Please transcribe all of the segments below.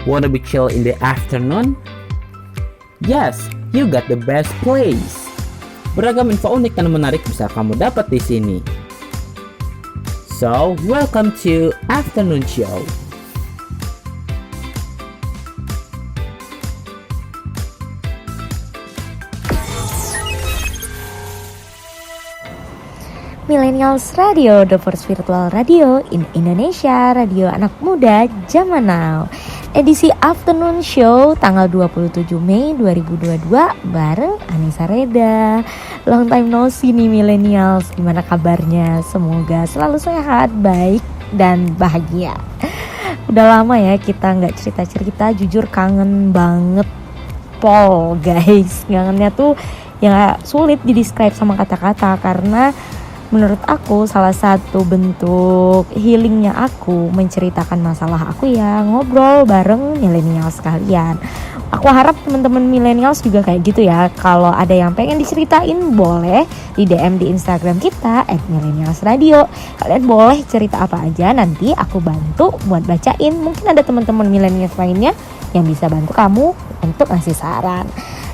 Wanna be chill in the afternoon? Yes, you got the best place. Beragam info unik dan menarik bisa kamu dapat di sini. So, welcome to Afternoon Show. Millennials Radio, the first virtual radio in Indonesia, radio anak muda zaman now. Edisi Afternoon Show tanggal 27 Mei 2022 bareng Anissa Reda. Long time no see nih Millennials, gimana kabarnya? Semoga selalu sehat, baik, dan bahagia. Udah lama ya kita gak cerita-cerita, jujur kangen banget Paul guys. Kangennya tuh ya sulit didescribe sama kata-kata karena menurut aku salah satu bentuk healingnya aku menceritakan masalah aku ya ngobrol bareng millennials sekalian. Aku harap teman-teman millennials juga kayak gitu ya. Kalau ada yang pengen diceritain boleh di DM di Instagram kita @millennialsradio. Kalian boleh cerita apa aja, nanti aku bantu buat bacain. Mungkin ada teman-teman millennials lainnya yang bisa bantu kamu untuk ngasih saran.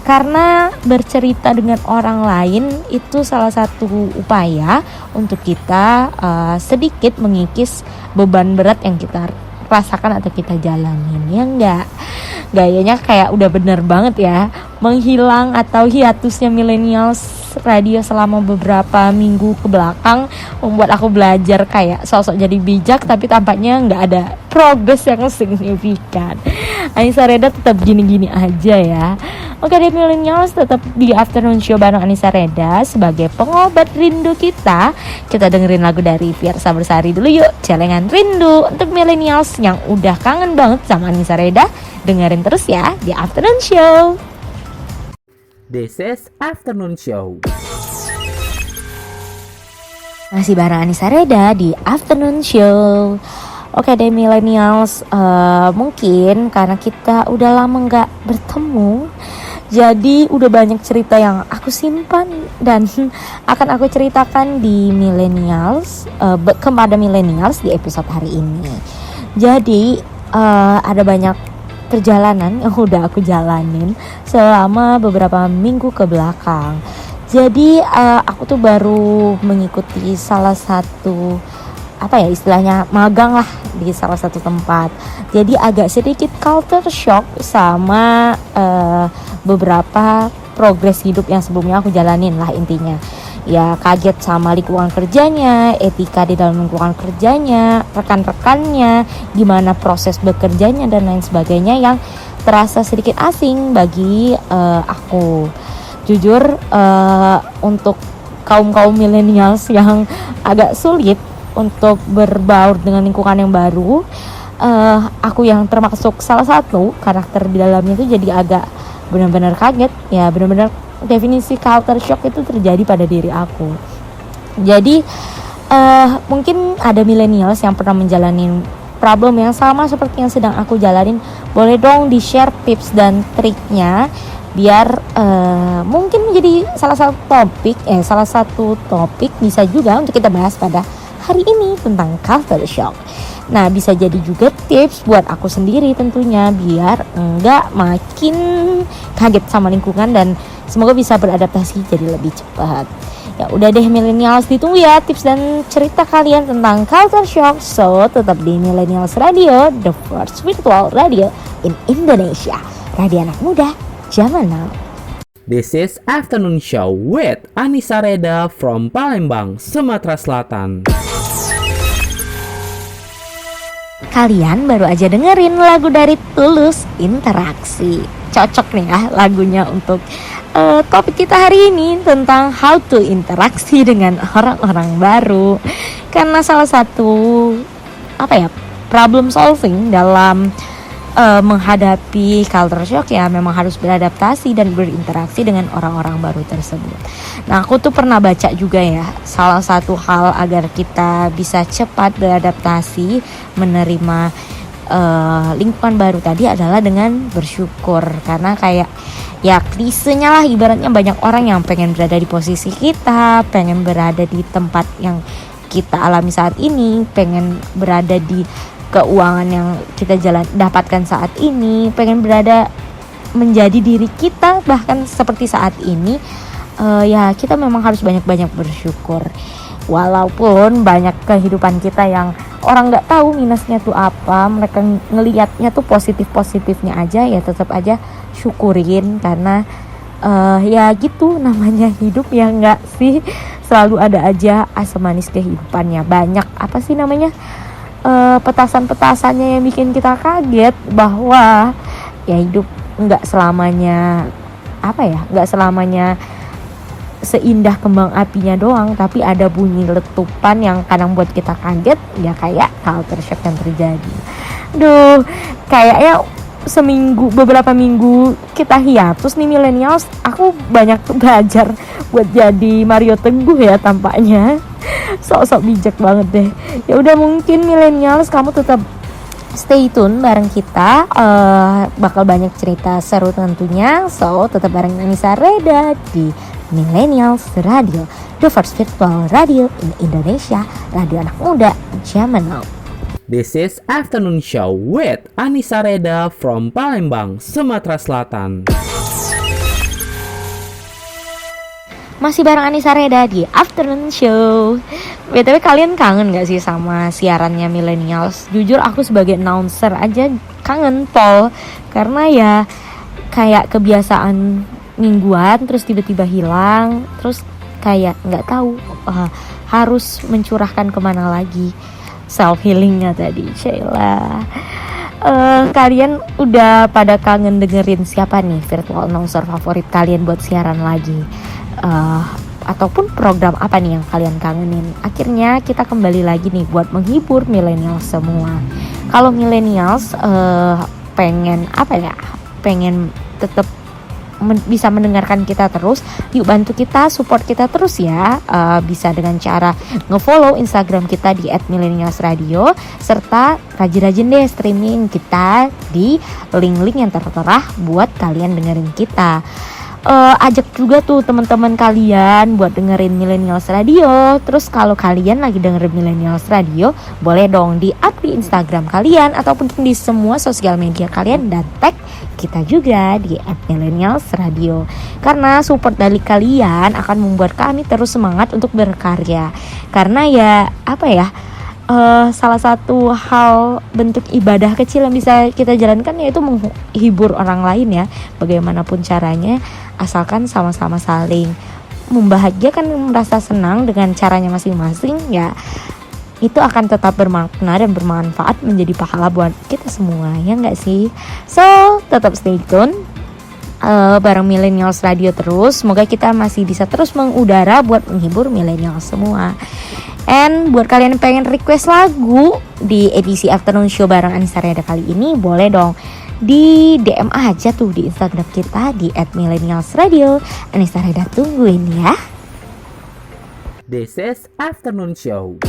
Karena bercerita dengan orang lain itu salah satu upaya untuk kita sedikit mengikis beban berat yang kita rasakan atau kita jalanin, ya enggak? Gayanya kayak udah bener banget ya. Menghilang atau hiatusnya millennials radio selama beberapa minggu ke belakang membuat aku belajar kayak sosok jadi bijak, tapi tampaknya nggak ada progres yang signifikan. Anissa Reda tetap gini-gini aja ya. Oke deh millennials, tetap di Afternoon Show bareng Anissa Reda sebagai pengobat rindu kita. Kita dengerin lagu dari Fiersa Bersari dulu yuk, Celengan Rindu. Untuk millennials yang udah kangen banget sama Anissa Reda, dengerin terus ya di Afternoon Show. This is Afternoon Show. Masih bareng Anissa Reda di Afternoon Show. Oke deh millennials, mungkin karena kita udah lama gak bertemu, jadi udah banyak cerita yang aku simpan dan akan aku ceritakan di millennials, kepada millennials di episode hari ini. Jadi ada banyak perjalanan yang udah aku jalanin selama beberapa minggu ke belakang. Jadi aku tuh baru mengikuti salah satu istilahnya magang lah di salah satu tempat. Jadi agak sedikit culture shock sama beberapa progres hidup yang sebelumnya aku jalanin lah intinya. Ya kaget sama lingkungan kerjanya, etika di dalam lingkungan kerjanya, rekan-rekannya, gimana proses bekerjanya dan lain sebagainya yang terasa sedikit asing bagi aku. Jujur untuk kaum millennials yang agak sulit untuk berbaur dengan lingkungan yang baru, aku yang termasuk salah satu karakter di dalamnya itu jadi agak benar-benar kaget ya, benar-benar definisi culture shock itu terjadi pada diri aku. Jadi mungkin ada millennials yang pernah menjalani problem yang sama seperti yang sedang aku jalanin. Boleh dong di share tips dan triknya biar mungkin menjadi salah satu topik bisa juga untuk kita bahas pada hari ini tentang culture shock. Nah bisa jadi juga tips buat aku sendiri tentunya biar enggak makin kaget sama lingkungan dan semoga bisa beradaptasi jadi lebih cepat. Ya udah deh millennials, ditunggu ya tips dan cerita kalian tentang culture shock. So tetap di Millennials Radio, the first virtual radio in Indonesia, radio anak muda zaman now. This is Afternoon Show with Anissa Reda from Palembang, Sumatera Selatan. Kalian baru aja dengerin lagu dari Tulus, Interaksi. Cocok nih ya lagunya untuk topik kita hari ini tentang how to interaksi dengan orang-orang baru. Karena salah satu problem solving dalam menghadapi culture shock ya memang harus beradaptasi dan berinteraksi dengan orang-orang baru tersebut. Nah aku tuh pernah baca juga ya, salah satu hal agar kita bisa cepat beradaptasi menerima lingkungan baru tadi adalah dengan bersyukur. Karena kayak ya klisenya lah, ibaratnya banyak orang yang pengen berada di posisi kita, pengen berada di tempat yang kita alami saat ini, pengen berada di keuangan yang kita dapatkan saat ini, pengen berada menjadi diri kita bahkan seperti saat ini, ya kita memang harus banyak-banyak bersyukur. Walaupun banyak kehidupan kita yang orang nggak tahu minusnya tuh apa, mereka ngelihatnya tuh positifnya aja, ya tetap aja syukurin karena ya gitu namanya hidup, ya nggak sih, selalu ada aja asam manis kehidupannya. Banyak apa sih namanya petasan-petasannya yang bikin kita kaget bahwa ya hidup nggak selamanya nggak selamanya seindah kembang apinya doang, tapi ada bunyi letupan yang kadang buat kita kaget, ya kayak culture shock yang terjadi. Duh, kayaknya beberapa minggu kita hiatus nih millennials, aku banyak belajar buat jadi Mario Teguh ya tampaknya. Sok-sok bijak banget deh. Ya udah, mungkin millennials kamu tetap stay tune bareng kita, bakal banyak cerita seru tentunya. So tetap bareng Anissa Reda di Millennials Radio, the first virtual radio in Indonesia, radio anak muda zaman now. This is Afternoon Show with Anissa Reda from Palembang, Sumatera Selatan. Masih bareng Anissa Reda di Afternoon Show. BTW kalian kangen gak sih sama siarannya Millennials? Jujur aku sebagai announcer aja kangen pol, karena ya kayak kebiasaan mingguan terus tiba-tiba hilang, terus kayak nggak tahu harus mencurahkan kemana lagi self healingnya tadi. Sheila, kalian udah pada kangen dengerin siapa nih virtual announcer favorit kalian buat siaran lagi, ataupun program apa nih yang kalian kangenin? Akhirnya kita kembali lagi nih buat menghibur millennials semua. Kalau millennials pengen tetap bisa mendengarkan kita terus, yuk bantu kita, support kita terus ya. Bisa dengan cara ngefollow Instagram kita di @millennialsradio, serta rajin-rajin deh streaming kita di link-link yang tertera buat kalian dengerin kita. Ajak juga tuh teman-teman kalian buat dengerin Millennials Radio. Terus kalau kalian lagi dengerin Millennials Radio, boleh dong di-up di Instagram kalian ataupun di semua sosial media kalian, dan tag kita juga di @Millennials Radio. Karena support dari kalian akan membuat kami terus semangat untuk berkarya. Karena ya salah satu hal bentuk ibadah kecil yang bisa kita jalankan yaitu menghibur orang lain ya, bagaimanapun caranya, asalkan sama-sama saling membahagiakan, merasa senang dengan caranya masing-masing, ya itu akan tetap bermakna dan bermanfaat menjadi pahala buat kita semua, ya nggak sih? So tetap stay tune bareng Millennials Radio terus. Semoga kita masih bisa terus mengudara buat menghibur millennials semua. And buat kalian yang pengen request lagu di edisi Afternoon Show bareng Anissa Reda kali ini, boleh dong di DM aja tuh di Instagram kita di @millennialsradio. Anissa Reda tungguin ya. This is Afternoon Show.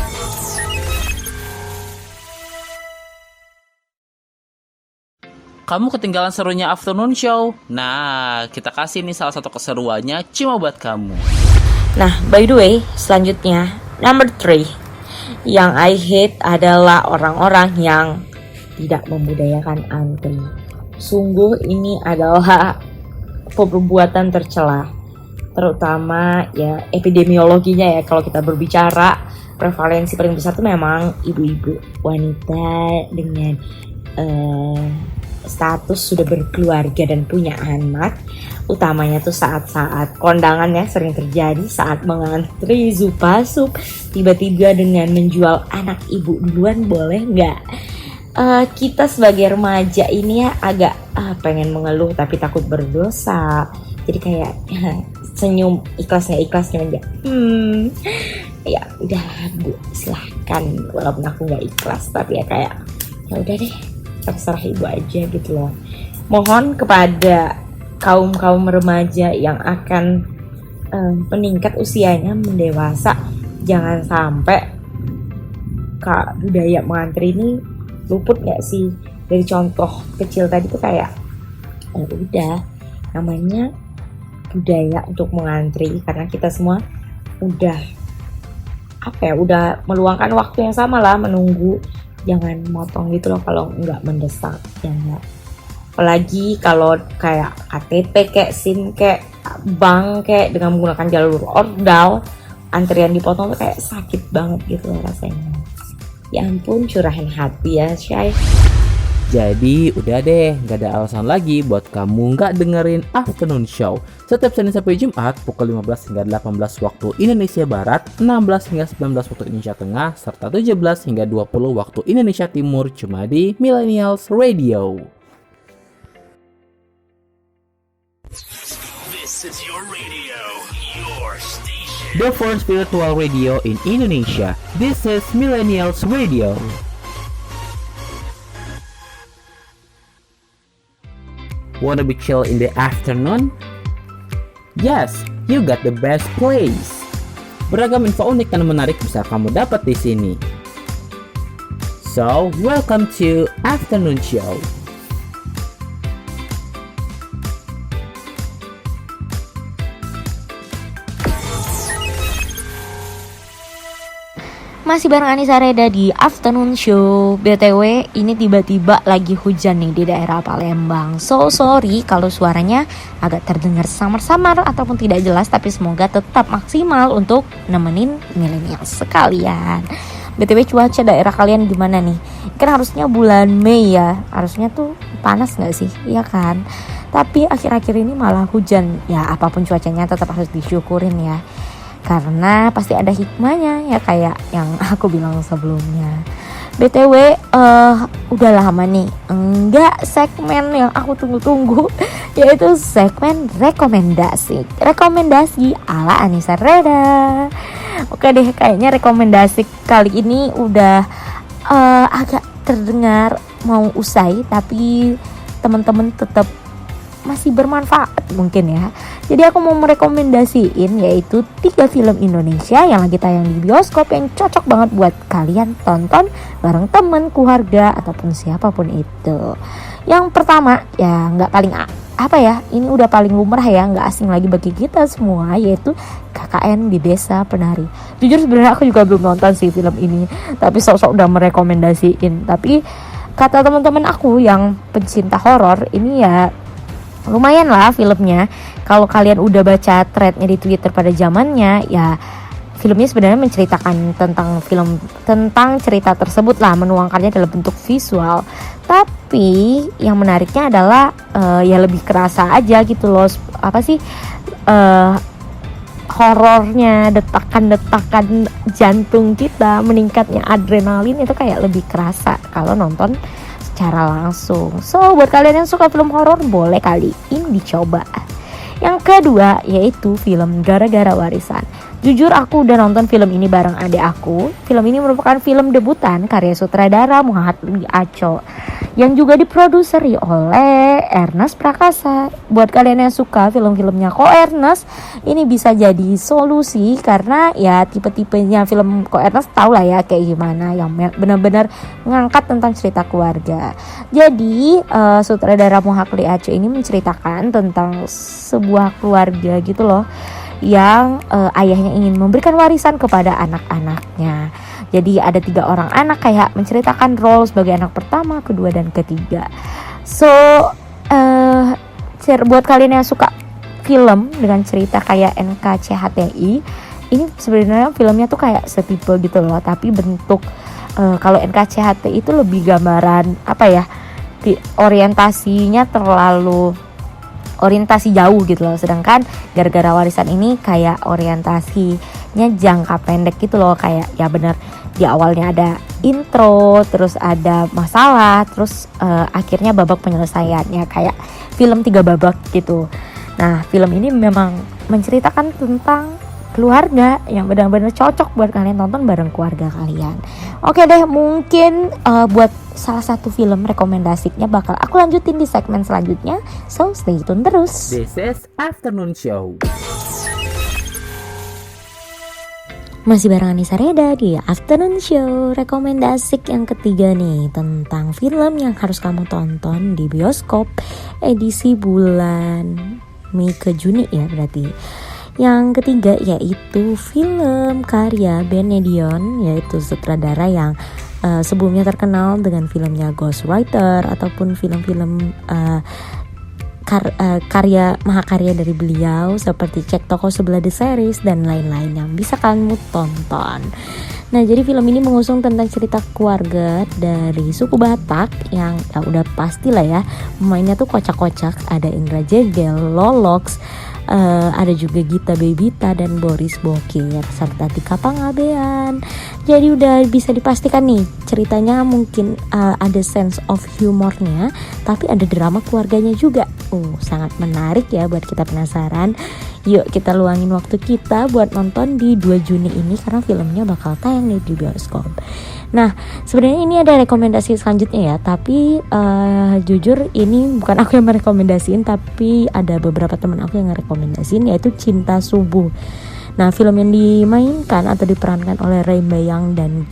Kamu ketinggalan serunya Afternoon Show? Nah, kita kasih nih salah satu keseruannya cuma buat kamu. Nah, by the way, selanjutnya number 3 yang I hate adalah orang-orang yang tidak membudayakan antri. Sungguh ini adalah perbuatan tercela, terutama ya epidemiologinya ya. Kalau kita berbicara prevalensi paling besar itu memang ibu-ibu wanita dengan status sudah berkeluarga dan punya anak, utamanya tuh saat-saat kondangan ya, sering terjadi saat mengantri Zupasup, tiba-tiba dengan menjual anak ibu duluan. Boleh nggak? Kita sebagai remaja ini ya agak pengen mengeluh tapi takut berdosa, jadi kayak senyum ikhlas nggak ikhlas aja. Ya udah bu, silahkan, walaupun aku nggak ikhlas, tapi ya kayak ya udah deh, terserah ibu aja gitu loh. Mohon kepada kaum remaja yang akan meningkat usianya, mendewasa, jangan sampai budaya mengantri ini luput nggak sih dari contoh kecil tadi tuh. Kayak udah namanya budaya untuk mengantri, karena kita semua udah udah meluangkan waktu yang sama lah menunggu jangan motong gitu loh kalau nggak mendesak ya nggak. Apalagi kalau kayak KTP kayak SIM kayak bank kayak dengan menggunakan jalur ordal, antrian dipotong tuh kayak sakit banget gitu loh rasanya. Ya ampun, curahin hati ya Syai. Jadi udah deh, gak ada alasan lagi buat kamu nggak dengerin Afternoon Show. Setiap Senin sampai Jumat pukul 15 hingga 18 waktu Indonesia Barat, 16 hingga 19 waktu Indonesia Tengah, serta 17 hingga 20 waktu Indonesia Timur cuma di Millennials Radio. This is your radio, your station. The first spiritual radio in Indonesia. This is Millennials Radio. Wanna be chill in the afternoon? Yes, you got the best place. Beragam info unik dan menarik bisa kamu dapat di sini. So, welcome to Afternoon Show. Masih bareng Anissa Reda di Afternoon Show. BTW ini tiba-tiba lagi hujan nih di daerah Palembang. So sorry kalau suaranya agak terdengar samar-samar ataupun tidak jelas, tapi semoga tetap maksimal untuk nemenin milenial sekalian. BTW cuaca daerah kalian gimana nih? Kan harusnya bulan Mei ya, harusnya tuh panas gak sih? Iya kan? Tapi akhir-akhir ini malah hujan. Ya apapun cuacanya tetap harus disyukurin ya, karena pasti ada hikmahnya ya, kayak yang aku bilang sebelumnya. BTW udah lama nih enggak segmen yang aku tunggu-tunggu, yaitu segmen rekomendasi ala Anissa Reda. Oke deh, kayaknya rekomendasi kali ini udah agak terdengar mau usai, tapi teman-teman tetap masih bermanfaat mungkin ya. Jadi aku mau merekomendasiin yaitu 3 film Indonesia yang lagi tayang di bioskop yang cocok banget buat kalian tonton bareng temen, keluarga ataupun siapapun itu. Yang pertama ya nggak paling apa ya, ini udah paling lumrah ya, nggak asing lagi bagi kita semua, yaitu KKN di Desa Penari. Jujur sebenarnya aku juga belum nonton sih film ini, tapi sok-sok udah merekomendasiin. Tapi kata teman-teman aku yang pencinta horor, ini ya lumayan lah filmnya. Kalau kalian udah baca threadnya di Twitter pada zamannya, ya filmnya sebenarnya menceritakan tentang cerita tersebut lah, menuangkannya dalam bentuk visual. Tapi yang menariknya adalah ya lebih kerasa aja gitu loh, apa sih horornya, detakan-detakan jantung kita, meningkatnya adrenalin itu kayak lebih kerasa kalau nonton secara langsung. So buat kalian yang suka film horor, boleh kali ini dicoba. Yang kedua yaitu film Gara-Gara Warisan. Jujur aku udah nonton film ini bareng adik aku. Film ini merupakan film debutan karya sutradara Muhatli Aco yang juga diproduseri oleh Ernest Prakasa. Buat kalian yang suka film-filmnya Ko Ernest, ini bisa jadi solusi karena ya tipe-tipenya film Ko Ernest tau lah ya kayak gimana, yang benar-benar ngangkat tentang cerita keluarga. Jadi sutradara Muhatli Aco ini menceritakan tentang sebuah keluarga gitu loh, yang ayahnya ingin memberikan warisan kepada anak-anaknya. Jadi ada 3 orang anak, kayak menceritakan role sebagai anak pertama, kedua, dan ketiga. So buat kalian yang suka film dengan cerita kayak NKCHTI, ini sebenarnya filmnya tuh kayak setipe gitu loh, tapi bentuk kalau NKCHTI itu lebih gambaran apa ya, orientasinya terlalu orientasi jauh gitu loh, sedangkan Gara-Gara Warisan ini kayak orientasinya jangka pendek gitu loh, kayak ya bener di awalnya ada intro, terus ada masalah, terus akhirnya babak penyelesaiannya kayak film 3 babak gitu. Nah film ini memang menceritakan tentang keluarga yang benar-benar cocok buat kalian tonton bareng keluarga kalian. Oke deh, mungkin buat salah satu film rekomendasinya bakal aku lanjutin di segmen selanjutnya. So stay tune terus. This is Afternoon Show. Masih bareng Anissa Reda di Afternoon Show. Rekomendasi yang ketiga nih tentang film yang harus kamu tonton di bioskop edisi bulan Mei ke Juni ya berarti. Yang ketiga yaitu film karya Benedion, yaitu sutradara yang sebelumnya terkenal dengan filmnya Ghostwriter ataupun film-film karya mahakarya dari beliau seperti Cek Toko Sebelah The Series dan lain-lain yang bisa kamu tonton. Nah, jadi film ini mengusung tentang cerita keluarga dari suku Batak yang ya udah pastilah ya, pemainnya tuh kocak-kocak. Ada Indra Jegel, Lolox, ada juga Gita Bebita dan Boris Bokir serta Tika Pangabean. Jadi udah bisa dipastikan nih ceritanya mungkin ada sense of humornya, tapi ada drama keluarganya juga. Sangat menarik ya buat kita penasaran. Yuk kita luangin waktu kita buat nonton di 2 Juni ini karena filmnya bakal tayang nih di bioskop. Nah, sebenarnya ini ada rekomendasi selanjutnya ya, tapi jujur ini bukan aku yang merekomendasiin, tapi ada beberapa teman aku yang merekomendasiin, yaitu Cinta Subuh. Nah, film yang dimainkan atau diperankan oleh Ray Bayang dan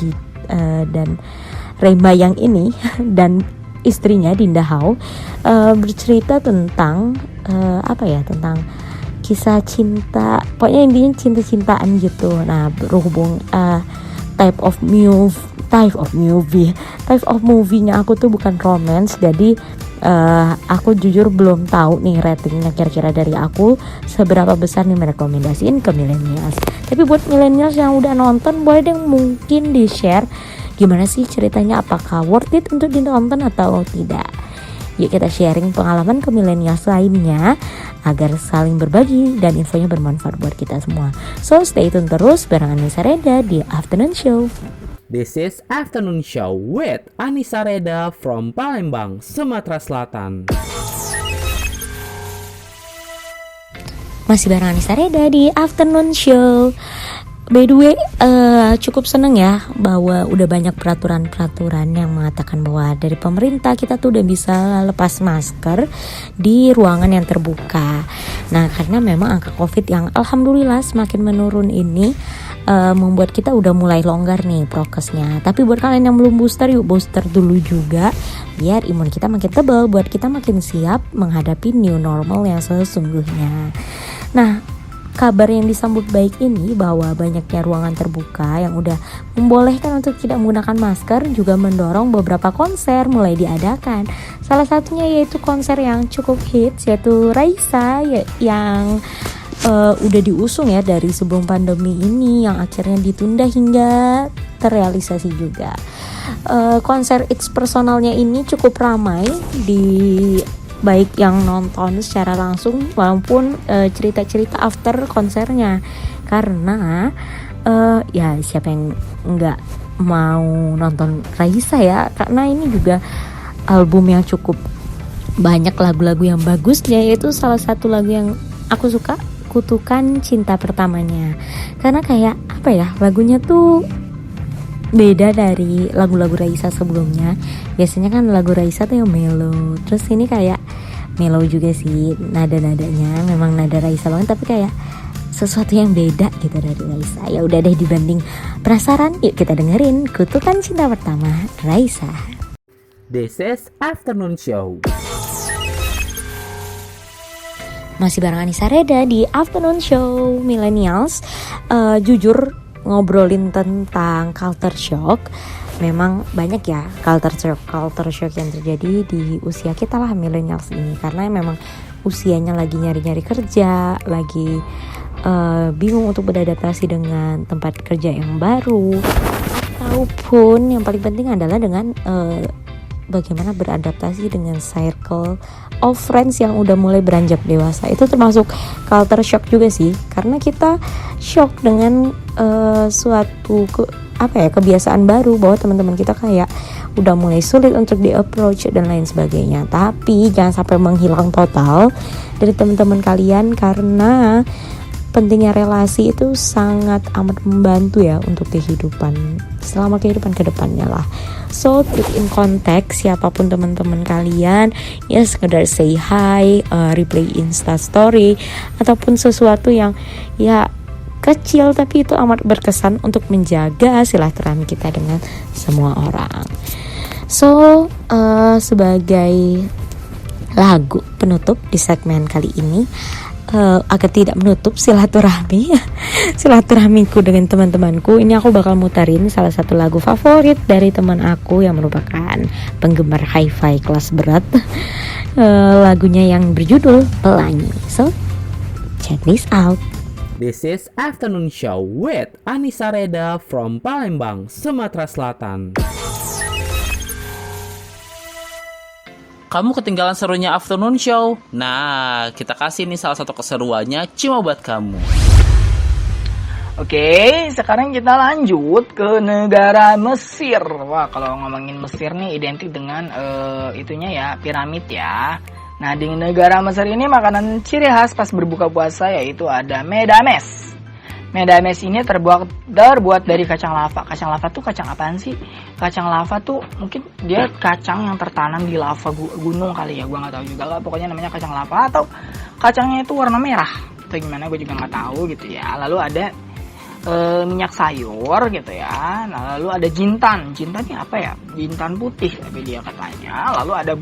Ray Bayang ini dan istrinya Dinda Hao bercerita tentang tentang kisah cinta, pokoknya intinya cinta-cintaan gitu. Nah, berhubung type of movie-nya aku tuh bukan romance, jadi aku jujur belum tahu nih ratingnya kira-kira dari aku seberapa besar nih merekomendasiin ke millennials. Tapi buat millennials yang udah nonton, boleh deh mungkin di share gimana sih ceritanya, apakah worth it untuk ditonton atau tidak. Yuk kita sharing pengalaman ke millennials lainnya agar saling berbagi dan infonya bermanfaat buat kita semua. So stay tune terus bareng Anissa Reda di Afternoon Show. This is Afternoon Show with Anissa Reda from Palembang, Sumatera Selatan. Masih bareng Anissa Reda di Afternoon Show. By the way, cukup seneng ya bahwa udah banyak peraturan-peraturan yang mengatakan bahwa dari pemerintah kita tuh udah bisa lepas masker di ruangan yang terbuka. Nah, karena memang angka COVID yang alhamdulillah semakin menurun ini membuat kita udah mulai longgar nih prokesnya. Tapi buat kalian yang belum booster, yuk booster dulu juga biar imun kita makin tebal, buat kita makin siap menghadapi new normal yang sesungguhnya. Nah, kabar yang disambut baik ini bahwa banyaknya ruangan terbuka yang udah membolehkan untuk tidak menggunakan masker juga mendorong beberapa konser mulai diadakan. Salah satunya yaitu konser yang cukup hits, yaitu Raisa yang udah diusung ya dari sebelum pandemi ini, yang akhirnya ditunda hingga terrealisasi juga. Konser It's Personalnya ini cukup ramai di baik yang nonton secara langsung maupun cerita-cerita after konsernya, karena ya siapa yang nggak mau nonton Raisa ya, karena ini juga album yang cukup banyak lagu-lagu yang bagus, yaitu salah satu lagu yang aku suka, Kutukan Cinta Pertamanya, karena kayak apa ya, lagunya tuh beda dari lagu-lagu Raisa sebelumnya. Biasanya kan lagu Raisa tuh yang mellow, terus ini kayak mellow juga sih, nada-nadanya memang nada Raisa banget, tapi kayak sesuatu yang beda gitu dari Raisa. Ya udah deh, dibanding penasaran, yuk kita dengerin Kutukan Cinta Pertama Raisa. This is Afternoon Show. Masih bareng Anissa Reda di Afternoon Show Millennials. Jujur ngobrolin tentang culture shock, memang banyak ya culture shock yang terjadi di usia kita lah millennials ini, karena memang usianya lagi nyari-nyari kerja, lagi bingung untuk beradaptasi dengan tempat kerja yang baru, ataupun yang paling penting adalah dengan bagaimana beradaptasi dengan circle of friends yang udah mulai beranjak dewasa. Itu termasuk culture shock juga sih, karena kita shock dengan suatu kebiasaan baru, bahwa teman-teman kita kayak udah mulai sulit untuk di approach dan lain sebagainya. Tapi jangan sampai menghilang total dari teman-teman kalian, karena pentingnya relasi itu sangat amat membantu ya untuk kehidupan, selama kehidupan kedepannya lah. So keep in contact siapapun teman-teman kalian, ya sekedar say hi, replay Insta story, ataupun sesuatu yang ya kecil tapi itu amat berkesan untuk menjaga silaturahmi kita dengan semua orang. So sebagai lagu penutup di segmen kali ini, agar tidak menutup silaturahmiku dengan teman-temanku, ini aku bakal muterin salah satu lagu favorit dari teman aku yang merupakan penggemar hi-fi kelas berat. Lagunya yang berjudul Pelangi. So, check this out. This is Afternoon Show with Anissa Reda from Palembang, Sumatera Selatan. Kamu ketinggalan serunya Afternoon Show? Nah, kita kasih nih salah satu keseruannya cuma buat kamu. Oke, sekarang kita lanjut ke negara Mesir. Wah, kalau ngomongin Mesir nih identik dengan itunya ya, piramid ya. Nah, di negara Mesir ini makanan ciri khas pas berbuka puasa yaitu ada medames. Medames ini terbuat dari kacang lava. Kacang lava tuh kacang apaan sih? Kacang lava tuh mungkin dia kacang yang tertanam di lava gunung kali ya. Gua nggak tahu juga lah. Pokoknya namanya kacang lava atau kacangnya itu warna merah. Atau gimana gue juga nggak tahu gitu ya. Lalu ada minyak sayur gitu ya. Nah, lalu ada jintan. Jintannya apa ya? Jintan putih tapi dia katanya. Lalu ada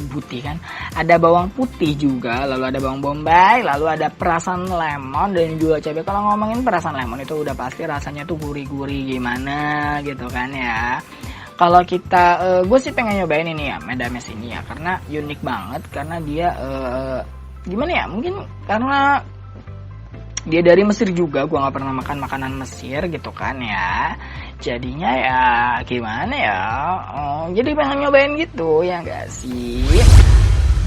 putih kan. Ada bawang putih juga, lalu ada bawang bombay, lalu ada perasan lemon dan juga cabai. Kalau ngomongin perasan lemon itu udah pasti rasanya tuh gurih-gurih gimana gitu kan ya. Kalau kita gue sih pengen nyobain ini ya, medames ini ya, karena unik banget karena dia gimana ya? Mungkin karena dia dari Mesir juga, gue nggak pernah makan makanan Mesir gitu kan ya. Jadinya ya gimana ya? Jadi pengen nyobain gitu ya nggak sih?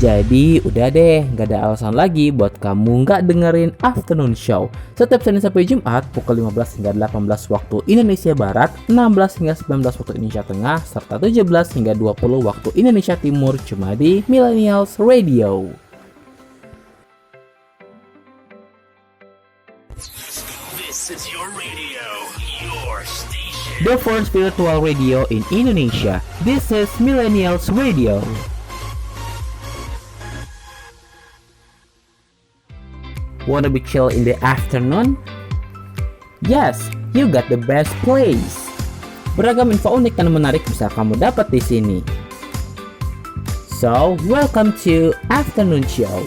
Jadi udah deh, gak ada alasan lagi buat kamu gak dengerin Afternoon Show. Setiap Senin sampai Jumat pukul 15 hingga 18 waktu Indonesia Barat, 16 hingga 19 waktu Indonesia Tengah, serta 17 hingga 20 waktu Indonesia Timur cuma di Millennials Radio. This is your radio, your station. The first spiritual radio in Indonesia. This is Millennials Radio. Wanna be chill in the afternoon? Yes, you got the best place. Beragam info unik dan menarik bisa kamu dapat di sini. So, welcome to Afternoon Show.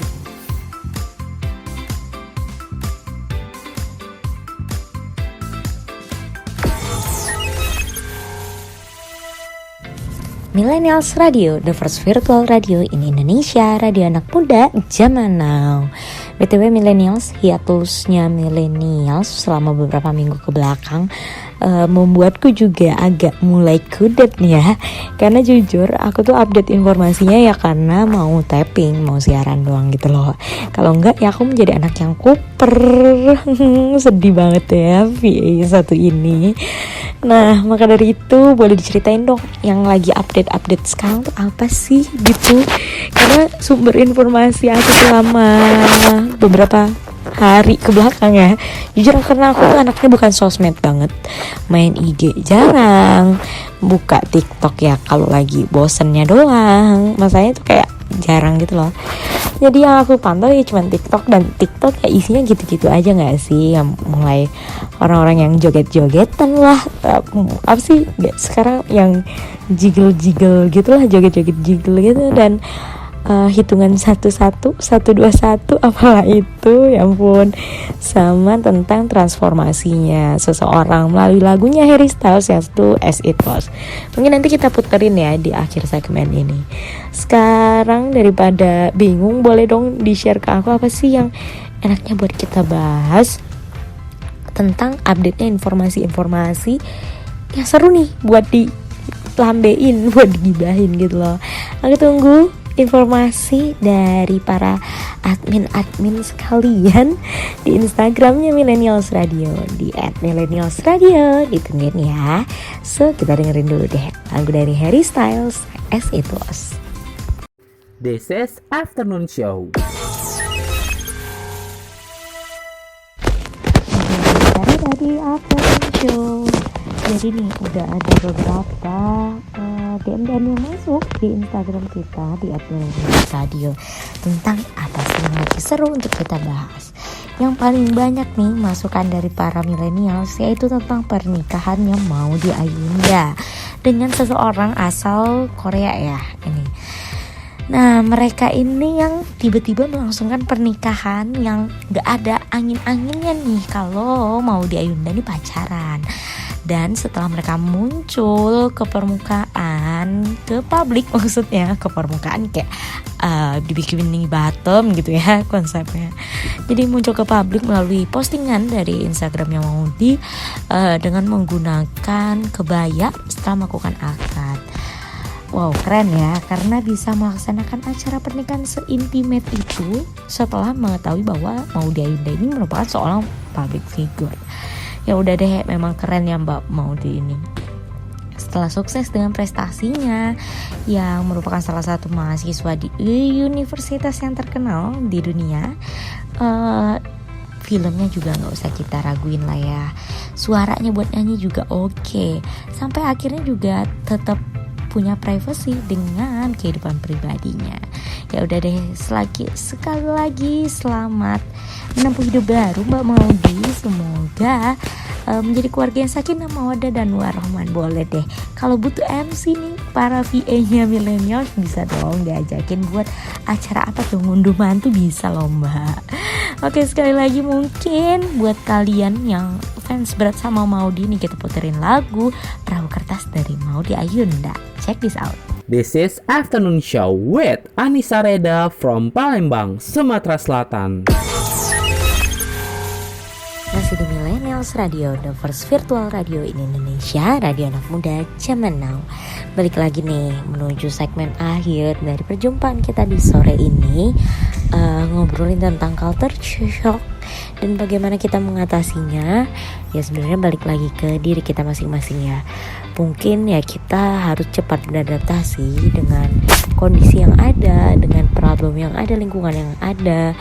Millennials Radio, the first virtual radio in Indonesia, radio anak muda zaman now. BTW Millennials, hiatusnya Millennials selama beberapa minggu ke belakang membuatku juga agak mulai kudet nih ya. Karena jujur aku tuh update informasinya ya karena mau tapping, mau siaran doang gitu loh. Kalau enggak ya aku menjadi anak yang kuper. Sedih banget ya VA satu ini. Nah, maka dari itu boleh diceritain dong yang lagi update sekarang tuh apa sih gitu. Karena sumber informasi aku selama beberapa hari ke belakang ya, jujur karena aku tuh anaknya bukan sosmed banget, main IG jarang, buka TikTok ya kalau lagi bosennya doang, masanya tuh kayak jarang gitu loh. Jadi yang aku pantau ya cuma TikTok, dan TikTok ya isinya gitu-gitu aja nggak sih, yang mulai orang-orang yang joget-jogetan lah, apa sih sekarang yang jiggle-jiggle gitu lah, joget-joget jiggle gitu, dan hitungan 11, 121 apalah itu, ya ampun, sama tentang transformasinya seseorang melalui lagunya Harry Styles yang itu As It Was. Mungkin nanti kita puterin ya di akhir segmen ini. Sekarang daripada bingung, boleh dong di-share ke aku apa sih yang enaknya buat kita bahas tentang update-nya informasi-informasi yang seru nih buat dilambein, buat digibahin gitu loh. Aku tunggu informasi dari para admin sekalian di Instagramnya Millennials Radio di @millennialsradio, ditungguin ya. So kita dengerin dulu deh lagu dari Harry Styles, As It Was. This is Afternoon Show. Dari Afternoon Show. Jadi nih udah ada beberapa DM yang masuk di Instagram kita di @millennialsradio tentang apa sih yang lagi seru untuk kita bahas. Yang paling banyak nih masukan dari para millennials yaitu tentang pernikahan yang mau diayunda dengan seseorang asal Korea ya ini. Nah, mereka ini yang tiba-tiba melangsungkan pernikahan yang gak ada angin-anginnya nih kalau Maudy Ayunda ini pacaran. Dan setelah mereka muncul ke permukaan, ke publik maksudnya, ke permukaan kayak dibikin bottom gitu ya konsepnya. Jadi muncul ke publik melalui postingan dari Instagramnya Maudy dengan menggunakan kebaya setelah melakukan akad. Wow, keren ya, karena bisa melaksanakan acara pernikahan seintimate itu setelah mengetahui bahwa Maudy Ayunda ini merupakan seorang public figure. Ya udah deh, memang keren ya Mbak Maudy ini. Setelah sukses dengan prestasinya yang merupakan salah satu mahasiswa di universitas yang terkenal di dunia, filmnya juga nggak usah kita raguin lah ya. Suaranya buat nyanyi juga oke. Sampai akhirnya juga tetap punya privacy dengan kehidupan pribadinya. Ya udah deh, sekali lagi selamat menempuh hidup baru Mbak Maudy. Semoga menjadi keluarga yang sakinah mawaddah dan warahmah. Boleh deh kalau butuh MC nih para VA-nya milenial, bisa dong diajakin buat acara apa tuh, ngunduh mantu bisa loh Mbak. Oke, sekali lagi mungkin buat kalian yang fans berat sama Maudy nih, kita puterin lagu Perahu Kertas dari Maudy Ayunda. Check this out. This is Afternoon Show with Anissa Reda from Palembang, Sumatera Selatan. Masih di Millennials Radio, the first virtual radio in Indonesia, radio anak muda zaman now. Balik lagi nih menuju segmen akhir dari perjumpaan kita di sore ini, ngobrolin tentang culture shock dan bagaimana kita mengatasinya. Ya sebenarnya balik lagi ke diri kita masing-masing ya. Mungkin ya kita harus cepat beradaptasi dengan kondisi yang ada, dengan problem yang ada, lingkungan yang ada.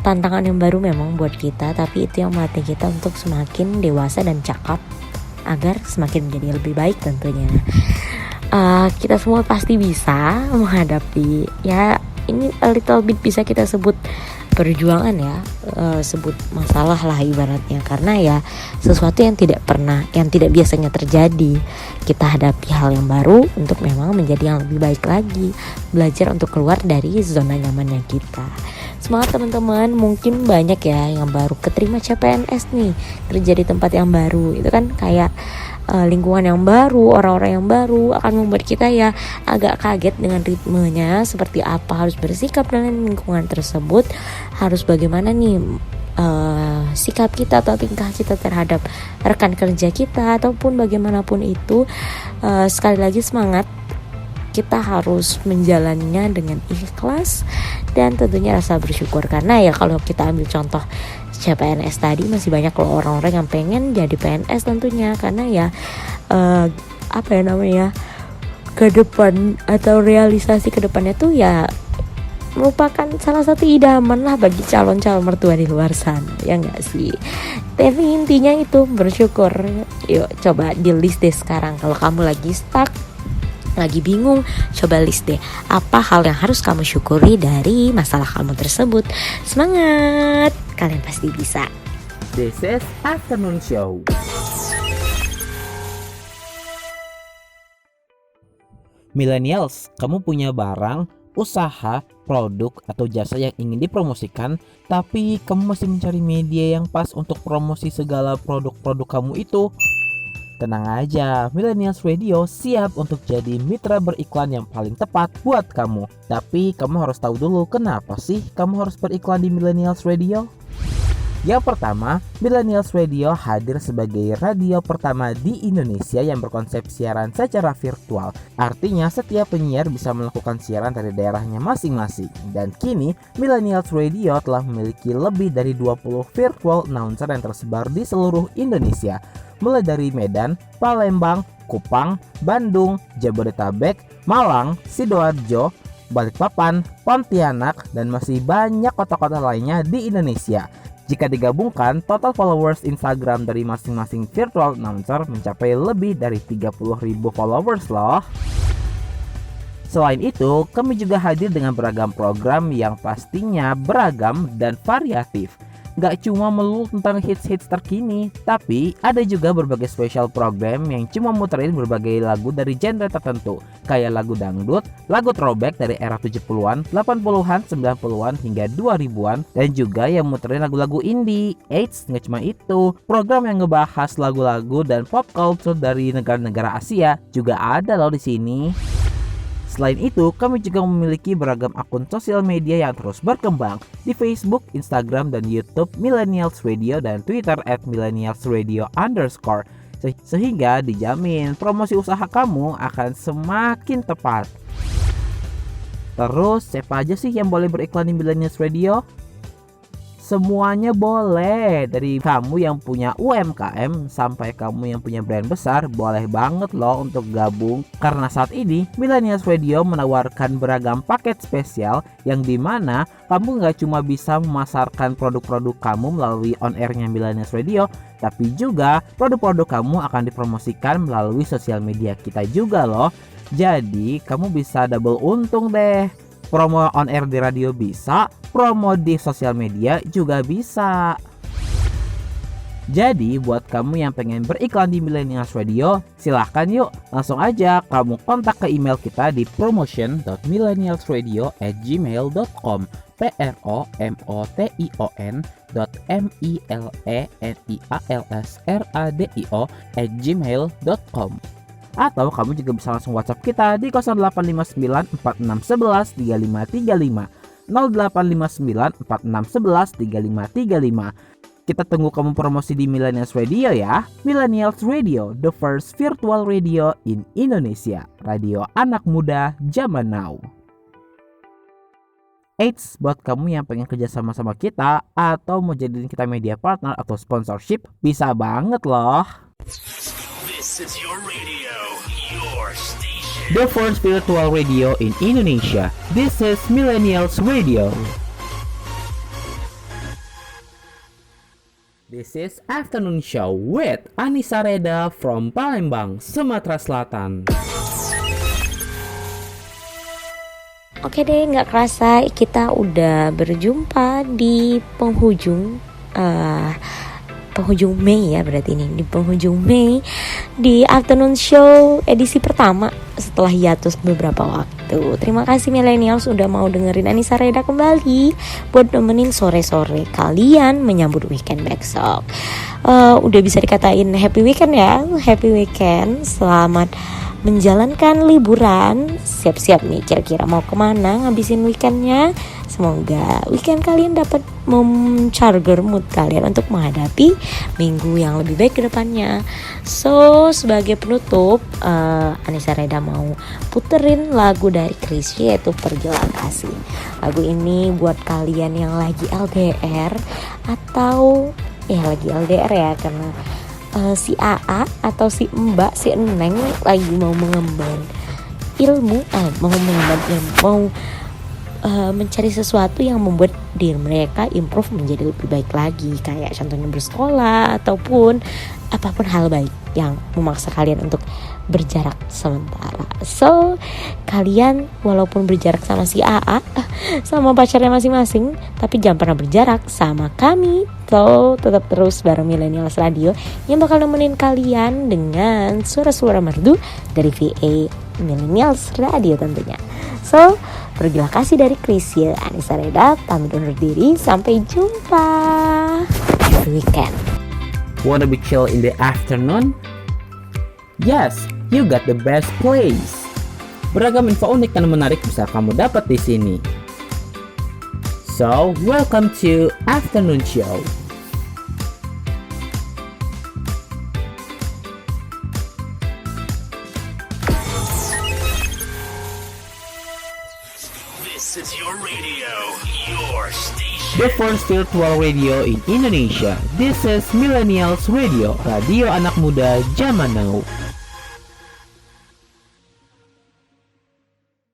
Tantangan yang baru memang buat kita, tapi itu yang melatih kita untuk semakin dewasa dan cakap agar semakin menjadi lebih baik tentunya. Kita semua pasti bisa menghadapi, ya ini a little bit bisa kita sebut perjuangan ya, sebut masalah lah ibaratnya, karena ya sesuatu yang tidak biasanya terjadi. Kita hadapi hal yang baru untuk memang menjadi yang lebih baik lagi, belajar untuk keluar dari zona nyamannya kita. Semangat teman-teman, mungkin banyak ya yang baru keterima CPNS nih, kerja di tempat yang baru. Itu kan kayak lingkungan yang baru, orang-orang yang baru akan membuat kita ya agak kaget dengan ritmenya, seperti apa harus bersikap dalam lingkungan tersebut, harus bagaimana nih sikap kita atau tingkah kita terhadap rekan kerja kita ataupun bagaimanapun itu. Sekali lagi semangat, kita harus menjalannya dengan ikhlas dan tentunya rasa bersyukur, karena ya kalau kita ambil contoh CPNS tadi, masih banyak loh orang-orang yang pengen jadi PNS tentunya, karena ya ke depan atau realisasi ke depannya tuh ya merupakan salah satu idaman lah bagi calon-calon mertua di luar sana, ya enggak sih? Tapi intinya itu bersyukur. Yuk coba di list deh sekarang, kalau kamu lagi stuck, lagi bingung, coba list deh apa hal yang harus kamu syukuri dari masalah kamu tersebut. Semangat, kalian pasti bisa. This is Afternoon Show. Millennials, kamu punya barang, usaha, produk, atau jasa yang ingin dipromosikan, tapi kamu masih mencari media yang pas untuk promosi segala produk-produk kamu itu? Tenang aja, Millennials Radio siap untuk jadi mitra beriklan yang paling tepat buat kamu. Tapi kamu harus tahu dulu kenapa sih kamu harus beriklan di Millennials Radio? Yang pertama, Millennials Radio hadir sebagai radio pertama di Indonesia yang berkonsep siaran secara virtual. Artinya setiap penyiar bisa melakukan siaran dari daerahnya masing-masing. Dan kini, Millennials Radio telah memiliki lebih dari 20 virtual announcer yang tersebar di seluruh Indonesia. Mulai dari Medan, Palembang, Kupang, Bandung, Jabodetabek, Malang, Sidoarjo, Balikpapan, Pontianak, dan masih banyak kota-kota lainnya di Indonesia. Jika digabungkan, total followers Instagram dari masing-masing virtual announcer mencapai lebih dari 30.000 followers loh. Selain itu, kami juga hadir dengan beragam program yang pastinya beragam dan variatif. Gak cuma melulu tentang hits-hits terkini, tapi ada juga berbagai special program yang cuma muterin berbagai lagu dari genre tertentu, kayak lagu dangdut, lagu throwback dari era 70-an, 80-an, 90-an hingga 2000-an, dan juga yang muterin lagu-lagu indie. Eits, gak cuma itu, program yang ngebahas lagu-lagu dan pop culture dari negara-negara Asia juga ada loh di sini. Selain itu, kami juga memiliki beragam akun sosial media yang terus berkembang di Facebook, Instagram, dan YouTube Millennials Radio dan Twitter @millennialsradio_. Sehingga dijamin promosi usaha kamu akan semakin tepat. Terus, siapa aja sih yang boleh beriklan di Millennials Radio? Semuanya boleh, dari kamu yang punya UMKM sampai kamu yang punya brand besar, boleh banget loh untuk gabung. Karena saat ini Millennials Radio menawarkan beragam paket spesial yang dimana kamu gak cuma bisa memasarkan produk-produk kamu melalui on airnya Millennials Radio, tapi juga produk-produk kamu akan dipromosikan melalui sosial media kita juga loh. Jadi kamu bisa double untung deh. Promo on air di radio bisa, promo di sosial media juga bisa. Jadi buat kamu yang pengen beriklan di Millennials Radio, silahkan yuk langsung aja kamu kontak ke email kita di promotion.millennialsradio@gmail.com promotion.millennialsradio@gmail.com. Atau kamu juga bisa langsung WhatsApp kita di 0859 4611 3535 0859 4611 3535. Kita tunggu kamu promosi di Millennials Radio ya. Millennials Radio, the first virtual radio in Indonesia. Radio anak muda zaman now. Eits, buat kamu yang pengen kerja sama kita atau mau jadiin kita media partner atau sponsorship, bisa banget loh. This is your radio, your station. The first virtual radio in Indonesia. This is Millennials Radio. This is Afternoon Show with Anissa Reda from Palembang, Sumatera Selatan. Oke deh, nggak kerasa kita udah berjumpa di penghujung Mei ya, berarti ini di penghujung Mei di Afternoon Show edisi pertama setelah hiatus beberapa waktu. Terima kasih Millennials udah mau dengerin Anissa Reda kembali buat nemenin sore-sore kalian menyambut weekend besok. Udah bisa dikatain happy weekend ya, happy weekend. Selamat menjalankan liburan. Siap-siap nih kira-kira mau kemana ngabisin weekendnya. Semoga weekend kalian dapat mencharger mood kalian untuk menghadapi minggu yang lebih baik ke depannya. So, sebagai penutup, Anissa Reda mau puterin lagu dari Chrisye, yaitu Pergilah Kasih. Lagu ini buat kalian yang lagi LDR atau lagi LDR ya, karena si AA atau si Mbak, si Neng lagi mau mengemban ilmu, mau mencari sesuatu yang membuat diri mereka improve menjadi lebih baik lagi, kayak contohnya bersekolah ataupun apapun hal baik yang memaksa kalian untuk berjarak sementara. So, kalian walaupun berjarak sama si AA, sama pacarnya masing-masing, tapi jangan pernah berjarak sama kami. So, tetap terus bareng Millennials Radio yang bakal nemenin kalian dengan suara-suara merdu dari VA Millennials Radio tentunya. So, Pergilah Kasih dari Chrisye. Anissa Reda pamit undur diri, sampai jumpa every weekend. Wanna be chill in the afternoon? Yes, you got the best place. Beragam info unik dan menarik bisa kamu dapat di sini. So, welcome to Afternoon Show. This is your radio, your station. The first virtual radio in Indonesia. This is Millennials Radio, radio anak muda zaman now.